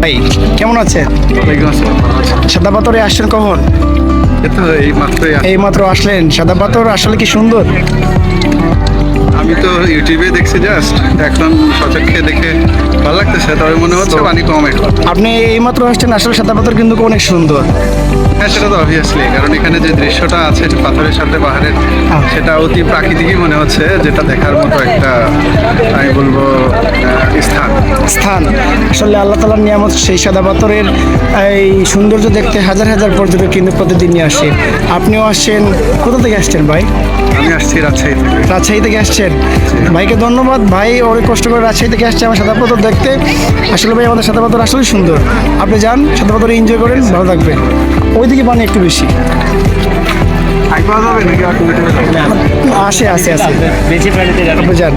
ভাই কেমন আছেন? সাদা পাথরে আসছেন কখন? এই মাত্র আসলেন। সাদা পাথর আসলে কি সুন্দর? আমি তো ইউটিউবে দেখছি, জাস্ট এখন সচক্ষে দেখে ভালো লাগতেছে, তবে মনে হচ্ছে পানি কম এখন। আপনি এই মাত্র আসছেন, আসলে সাদা পাথর কিন্তু অনেক সুন্দর। হ্যাঁ, সেটা তো অবভিয়াসলি, কারণ এখানে যে দৃশ্যটা আছে যে পাথরের সাথে পাহাড়ের, সেটা অতি প্রাকৃতিকই মনে হচ্ছে, যেটা দেখার মতো একটা আমি বলবো স্থান আসলে আল্লাহ তাআলার নিয়ামত। সেই সাদা পাথরের এই সৌন্দর্য দেখতে হাজার হাজার পর্যটক কিন্তু প্রতিদিনই আসে। আপনিও আসছেন। কোথা থেকে আসছেন ভাই? আমি আসছি রাজশাহী থেকে। রাজশাহী থেকে আসছেন। ভাইকে ধন্যবাদ। ভাই অনেক কষ্ট করে রাজশাহী থেকে আসছে আমার সাদা পাথর দেখতে। আসলে ভাই আমাদের সাদা পাথর আসলে সুন্দর। আপনি যান, সাদা পাথর এনজয় করেন, ভালো থাকবেন। ওইদিকে পানি একটু বেশি আসে। আপনি যান।